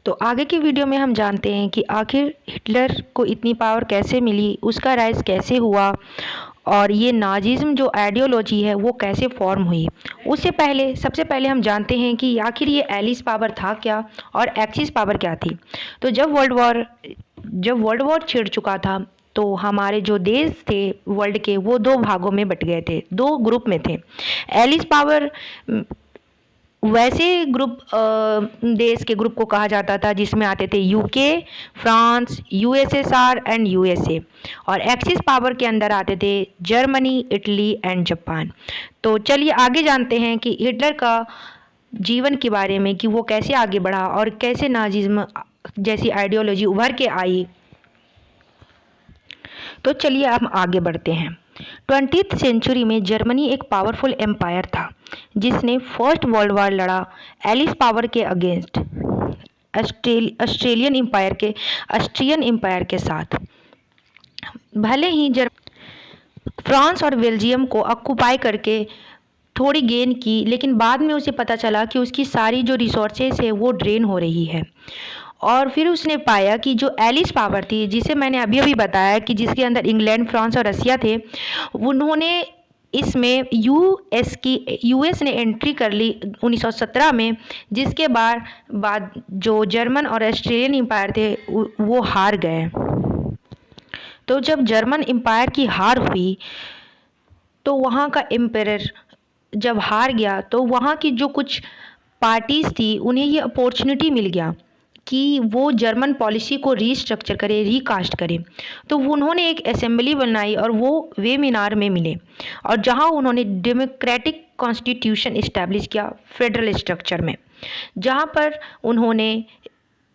तो आगे की वीडियो में हम जानते हैं कि आखिर हिटलर को इतनी पावर कैसे मिली, उसका राइज कैसे हुआ और ये नाजिज़्म जो आइडियोलॉजी है वो कैसे फॉर्म हुई। उससे पहले सबसे पहले हम जानते हैं कि आखिर ये एलिस पावर था क्या और एक्सिस पावर क्या थी। तो जब वर्ल्ड वॉर छिड़ चुका था तो हमारे जो देश थे वर्ल्ड के वो दो भागों में बट गए थे, दो ग्रुप में थे। एलिस पावर वैसे ग्रुप देश के ग्रुप को कहा जाता था जिसमें आते थे UK, France, USSR and USA, और एक्सिस पावर के अंदर आते थे जर्मनी, इटली एंड जापान। तो चलिए आगे जानते हैं कि हिटलर का जीवन के बारे में कि वो कैसे आगे बढ़ा और कैसे नाजिज्म जैसी आइडियोलॉजी उभर के आई। तो चलिए हम आगे बढ़ते हैं। 20th सेंचुरी में जर्मनी एक पावरफुल एम्पायर था जिसने फर्स्ट वर्ल्ड वॉर लड़ा एलिस पावर के अगेंस्ट ऑस्ट्रियन एम्पायर के साथ। भले ही फ्रांस और बेल्जियम को ऑक्युपाई करके थोड़ी गेन की, लेकिन बाद में उसे पता चला कि उसकी सारी जो रिसोर्सेज है वो ड्रेन हो रही है। और फिर उसने पाया कि जो एलिस पावर थी, जिसे मैंने अभी अभी बताया कि जिसके अंदर इंग्लैंड, फ्रांस और रसिया थे, उन्होंने इसमें यूएस ने एंट्री कर ली 1917 में, जिसके बाद जो जर्मन और ऑस्ट्रेलियन एम्पायर थे वो हार गए। तो जब जर्मन एम्पायर की हार हुई तो वहाँ का एम्पायर जब हार गया तो वहाँ की जो कुछ पार्टीज़ थी उन्हें ये अपॉर्चुनिटी मिल गया कि वो जर्मन पॉलिसी को रीस्ट्रक्चर करे, रीकास्ट करे। तो उन्होंने एक असेंबली बनाई और वो वेमिनार में मिले, और जहाँ उन्होंने डेमोक्रेटिक कॉन्स्टिट्यूशन इस्टेब्लिश किया फेडरल स्ट्रक्चर में, जहाँ पर उन्होंने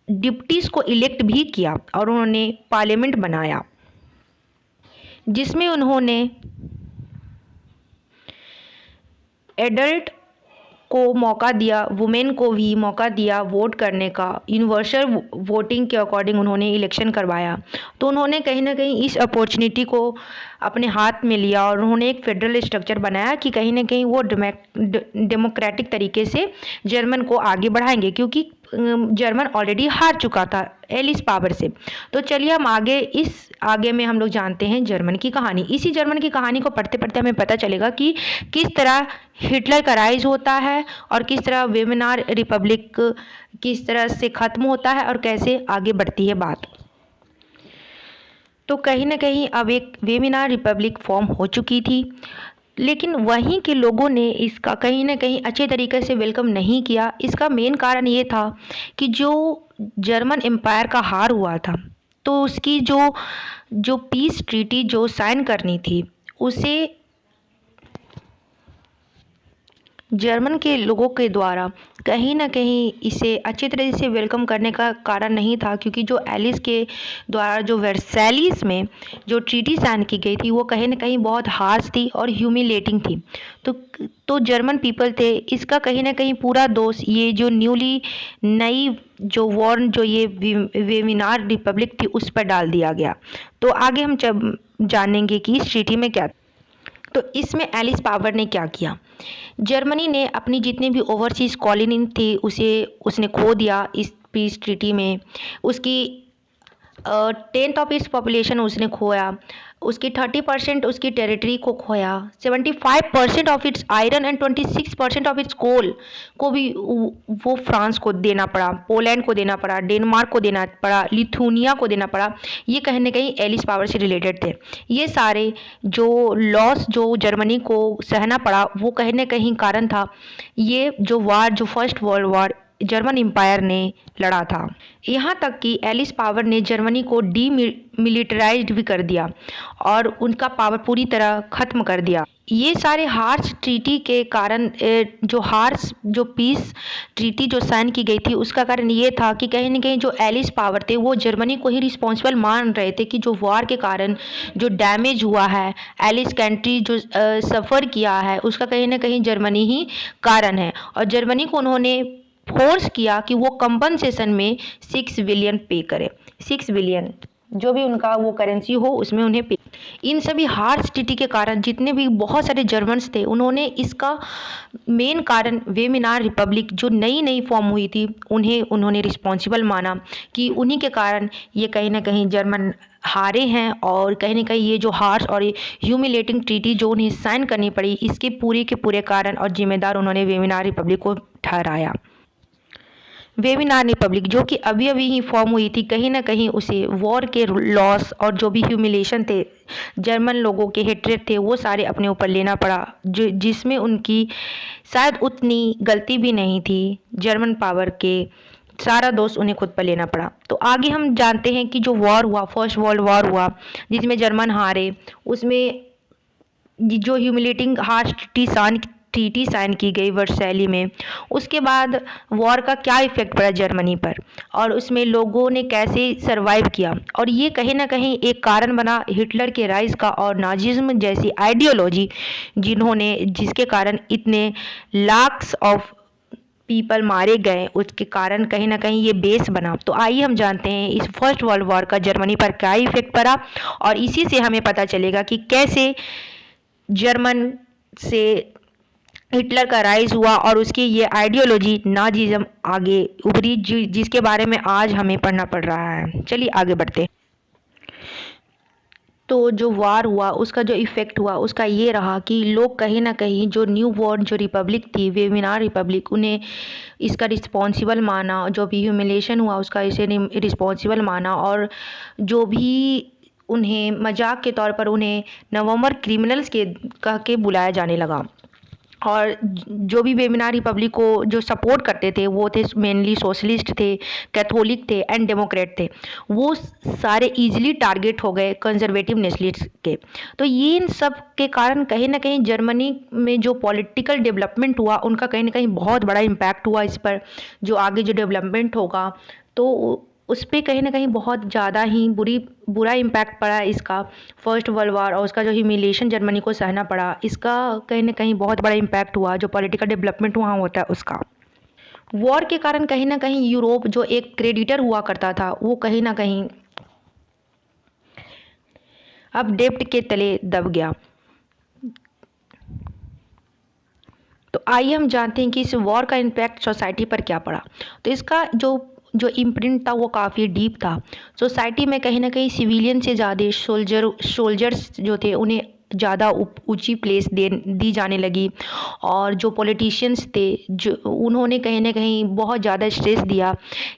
डिप्टीज़ को इलेक्ट भी किया और उन्होंने पार्लियामेंट बनाया जिसमें उन्होंने एडल्ट को मौका दिया, वुमेन को भी मौका दिया वोट करने का। यूनिवर्सल वोटिंग के अकॉर्डिंग उन्होंने इलेक्शन करवाया। तो उन्होंने कहीं ना कहीं इस अपॉर्चुनिटी को अपने हाथ में लिया और उन्होंने एक फेडरल स्ट्रक्चर बनाया कि कहीं ना कहीं वो डेमोक्रेटिक तरीके से जर्मन को आगे बढ़ाएंगे, क्योंकि जर्मन ऑलरेडी हार चुका था एलिस पावर से। तो चलिए हम आगे में हम लोग जानते हैं जर्मन की कहानी। इसी जर्मन की कहानी को पढ़ते पढ़ते हमें पता चलेगा कि किस तरह हिटलर का राइज होता है और किस तरह वेमिनार रिपब्लिक किस तरह से ख़त्म होता है और कैसे आगे बढ़ती है बात। तो कहीं ना कहीं अब एक वेमिनार रिपब्लिक फॉर्म हो चुकी थी, लेकिन वहीं के लोगों ने इसका कहीं ना कहीं अच्छे तरीके से वेलकम नहीं किया। इसका मेन कारण ये था कि जो जर्मन एम्पायर का हार हुआ था तो उसकी जो पीस ट्रीटी जो साइन करनी थी उसे जर्मन के लोगों के द्वारा कहीं ना कहीं इसे अच्छी तरह से वेलकम करने का कारण नहीं था, क्योंकि जो एलिस के द्वारा जो वर्सैलिस में जो ट्रीटी साइन की गई थी वो कहीं ना कहीं बहुत हार्श थी और ह्यूमिलेटिंग थी। तो जर्मन पीपल थे, इसका कहीं ना कहीं पूरा दोष ये जो नई जो वॉर्न जो ये वेमिनार रिपब्लिक थी उस पर डाल दिया गया। तो आगे हम जब जानेंगे कि इस ट्रीटी में क्या। तो इसमें एलिस पावर ने क्या किया, जर्मनी ने अपनी जितनी भी ओवरसीज़ कॉलोनी थी उसने खो दिया इस पीस ट्रीटी में। उसकी 10th ऑफ इट्स पॉपुलेशन उसने खोया, उसकी 30% उसकी टेरिटरी को खोया, 75% of its iron and 26% of its coal को भी वो फ्रांस को देना पड़ा, पोलैंड को देना पड़ा, डेनमार्क को देना पड़ा, लिथुनिया को देना पड़ा। ये कहीं ना कहीं एलिस पावर से रिलेटेड थे। ये सारे जो लॉस जो जर्मनी को सहना पड़ा वो कहीं ना कहीं कारण था ये जो first world war German empire ने लड़ा था। यहाँ तक कि एलिस पावर ने जर्मनी को डीमिलिटराइज्ड भी कर दिया और उनका पावर पूरी तरह ख़त्म कर दिया। ये सारे हार्श ट्रीटी के कारण जो पीस ट्रीटी जो साइन की गई थी उसका कारण ये था कि कहीं ना कहीं जो एलिस पावर थे वो जर्मनी को ही रिस्पॉन्सिबल मान रहे थे कि जो वॉर के कारण जो डैमेज हुआ है, एलिस कंट्री जो सफ़र किया है उसका कहीं ना कहीं जर्मनी ही कारण है। और जर्मनी को उन्होंने फोर्स किया कि वो कंपनसेशन में 6 बिलियन पे करे, 6 बिलियन। जो भी उनका वो करेंसी हो उसमें उन्हें पे। इन सभी हार्श ट्रीटी के कारण जितने भी बहुत सारे जर्मन्स थे उन्होंने इसका मेन कारण वेमिनार रिपब्लिक जो नई नई फॉर्म हुई थी उन्होंने रिस्पॉन्सिबल माना कि उन्हीं के कारण ये कहीं ना कहीं जर्मन हारे हैं, और कहीं ना कहीं ये जो हार्श और ह्यूमिलेटिंग ट्रीटी जो उन्हें साइन करनी पड़ी इसके पूरे के पूरे कारण और जिम्मेदार उन्होंने वेमिनार रिपब्लिक को ठहराया। वेबिनार रिपब्लिक जो कि अभी अभी ही फॉर्म हुई थी, कहीं ना कहीं उसे वॉर के लॉस और जो भी ह्यूमिलेशन थे, जर्मन लोगों के हेट्रेट थे, वो सारे अपने ऊपर लेना पड़ा, जो जिसमें उनकी शायद उतनी गलती भी नहीं थी। जर्मन पावर के सारा दोष उन्हें खुद पर लेना पड़ा। तो आगे हम जानते हैं कि जो वॉर हुआ, फर्स्ट वर्ल्ड वॉर हुआ जिसमें जर्मन हारे, उसमें जो ह्यूमिलेटिंग हार्श ट्रीटी साइन की गई वर्सैली में, उसके बाद वॉर का क्या इफ़ेक्ट पड़ा जर्मनी पर और उसमें लोगों ने कैसे सरवाइव किया, और ये कहीं ना कहीं एक कारण बना हिटलर के राइज का और नाजिज्म जैसी आइडियोलॉजी जिसके कारण इतने लाख्स ऑफ पीपल मारे गए, उसके कारण कहीं ना कहीं ये बेस बना। तो आइए हम जानते हैं इस फर्स्ट वर्ल्ड वॉर का जर्मनी पर क्या इफेक्ट पड़ा, और इसी से हमें पता चलेगा कि कैसे जर्मन से हिटलर का राइज हुआ और उसकी ये आइडियोलॉजी नाजिज्म आगे उभरी, जिसके बारे में आज हमें पढ़ना पड़ रहा है। चलिए आगे बढ़ते हैं। तो जो वार हुआ उसका जो इफ़ेक्ट हुआ उसका ये रहा कि लोग कहीं ना कहीं जो न्यू बॉर्न जो रिपब्लिक थी, वेमिनार रिपब्लिक, उन्हें इसका रिस्पॉन्सिबल माना। जो भी ह्यूमिलेशन हुआ उसका इसे रिस्पॉन्सिबल माना, और जो भी उन्हें मजाक के तौर पर उन्हें नवंबर क्रिमिनल्स के कह के बुलाया जाने लगा। और जो भी वेमिनार रिपब्लिक को जो सपोर्ट करते थे वो थे मेनली सोशलिस्ट थे, कैथोलिक थे एंड डेमोक्रेट थे। वो सारे इजीली टारगेट हो गए कंजर्वेटिव नेशनलिस्ट के। तो ये इन सब के कारण कहीं ना कहीं जर्मनी में जो पॉलिटिकल डेवलपमेंट हुआ उनका कहीं ना कहीं बहुत बड़ा इम्पैक्ट हुआ इस पर। जो आगे जो डेवलपमेंट होगा तो उस पर कहीं ना कहीं बहुत ज़्यादा ही बुरा इम्पैक्ट पड़ा इसका, फर्स्ट वर्ल्ड वार और उसका जो ह्यूमिलेशन जर्मनी को सहना पड़ा, इसका कहीं ना कहीं बहुत बड़ा इम्पैक्ट हुआ जो पॉलिटिकल डेवलपमेंट वहाँ होता है उसका। वॉर के कारण कहीं ना कहीं यूरोप जो एक क्रेडिटर हुआ करता था वो कहीं ना कहीं अब डेब्ट के तले दब गया। तो आइए हम जानते हैं कि इस वॉर का इम्पैक्ट सोसाइटी पर क्या पड़ा। तो इसका जो जो इम्प्रिंट था वो काफ़ी डीप था। सोसाइटी में कहीं ना कहीं सिविलियन से ज़्यादा सोल्जर्स जो थे उन्हें ज़्यादा ऊंची प्लेस दी जाने लगी, और जो पॉलिटिशियंस थे जो उन्होंने कहीं ना कहीं बहुत ज़्यादा स्ट्रेस दिया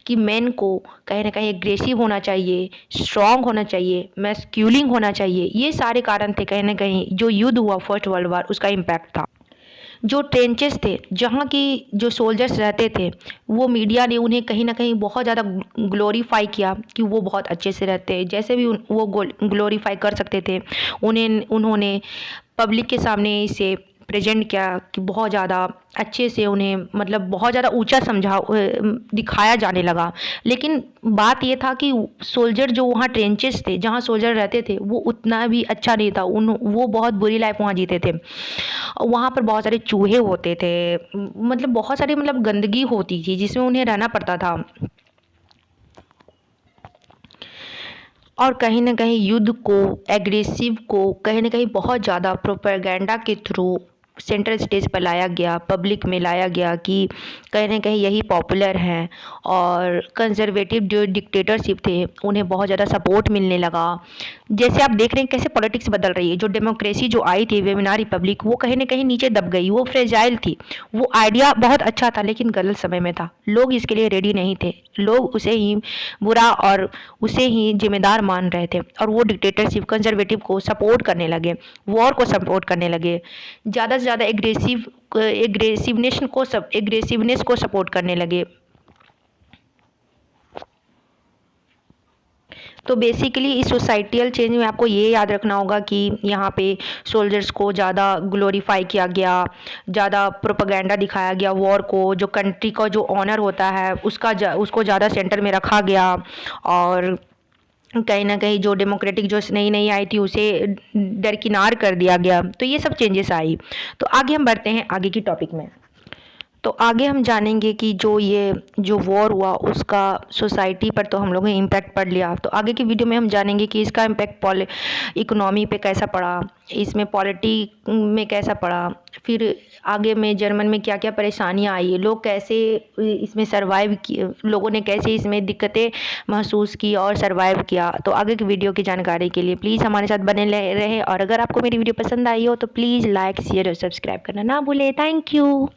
कि मेन को कहीं ना कहीं एग्रेसिव होना चाहिए, स्ट्रॉन्ग होना चाहिए, मैस्क्यूलिंग होना चाहिए। ये सारे कारण थे कहीं ना कहीं जो युद्ध हुआ फर्स्ट वर्ल्ड वार उसका इम्पैक्ट था। जो ट्रेंचेस थे जहाँ की जो सोल्जर्स रहते थे, वो मीडिया ने उन्हें कहीं ना कहीं बहुत ज़्यादा ग्लोरीफाई किया कि वो बहुत अच्छे से रहते हैं, जैसे भी वो ग्लोरीफाई कर सकते थे। उन्होंने पब्लिक के सामने इसे प्रेजेंट किया कि बहुत ज़्यादा अच्छे से उन्हें मतलब बहुत ज़्यादा ऊंचा दिखाया जाने लगा। लेकिन बात ये था कि सोल्जर जो वहाँ ट्रेंचेस थे जहाँ सोल्जर रहते थे वो उतना भी अच्छा नहीं था, वो बहुत बुरी लाइफ वहाँ जीते थे। वहाँ पर बहुत सारे चूहे होते थे, मतलब बहुत सारी मतलब गंदगी होती थी जिसमें उन्हें रहना पड़ता था। और कहीं ना कहीं युद्ध को, एग्रेसिव को कहीं ना कहीं बहुत ज़्यादा प्रोपेगेंडा के थ्रू सेंट्रल स्टेज पर लाया गया, पब्लिक में लाया गया कि कहीं ना कहीं यही पॉपुलर हैं, और कंजर्वेटिव जो डिक्टेटरशिप थे उन्हें बहुत ज़्यादा सपोर्ट मिलने लगा। जैसे आप देख रहे हैं कैसे पॉलिटिक्स बदल रही है। जो डेमोक्रेसी जो आई थी वेमिनार रिपब्लिक वो कहीं ना कहीं नीचे दब गई, वो फ्रेजाइल थी। वो आइडिया बहुत अच्छा था लेकिन गलत समय में था, लोग इसके लिए रेडी नहीं थे, लोग उसे ही बुरा और उसे ही जिम्मेदार मान रहे थे, और वो डिक्टेटरशिप कंजर्वेटिव को सपोर्ट करने लगे, वॉर को सपोर्ट करने लगे, ज़्यादा से ज़्यादा एग्रेसिवनेस को सपोर्ट करने लगे। तो बेसिकली इस सोसाइटियल चेंज में आपको ये याद रखना होगा कि यहाँ पे सोल्जर्स को ज़्यादा ग्लोरीफाई किया गया, ज़्यादा प्रोपेगेंडा दिखाया गया, वॉर को जो कंट्री का जो ऑनर होता है उसको ज़्यादा सेंटर में रखा गया, और कहीं ना कहीं जो डेमोक्रेटिक जो नई नई आई थी उसे दरकिनार कर दिया गया। तो ये सब चेंजेस आई। तो आगे हम बढ़ते हैं आगे की टॉपिक में। तो आगे हम जानेंगे कि जो वॉर हुआ उसका सोसाइटी पर तो हम लोगों ने इम्पैक्ट पड़ लिया। तो आगे की वीडियो में हम जानेंगे कि इसका इम्पैक्ट इकोनॉमी पे कैसा पड़ा, इसमें पॉलिटिक में कैसा पड़ा, फिर आगे में जर्मन में क्या क्या परेशानियाँ आई, लोग कैसे इसमें सर्वाइव किए, लोगों ने कैसे इसमें दिक्कतें महसूस की और सर्वाइव किया। तो आगे की वीडियो की जानकारी के लिए प्लीज़ हमारे साथ बने रहे, और अगर आपको मेरी वीडियो पसंद आई हो तो प्लीज़ लाइक शेयर और सब्सक्राइब करना ना भूलें। Thank you.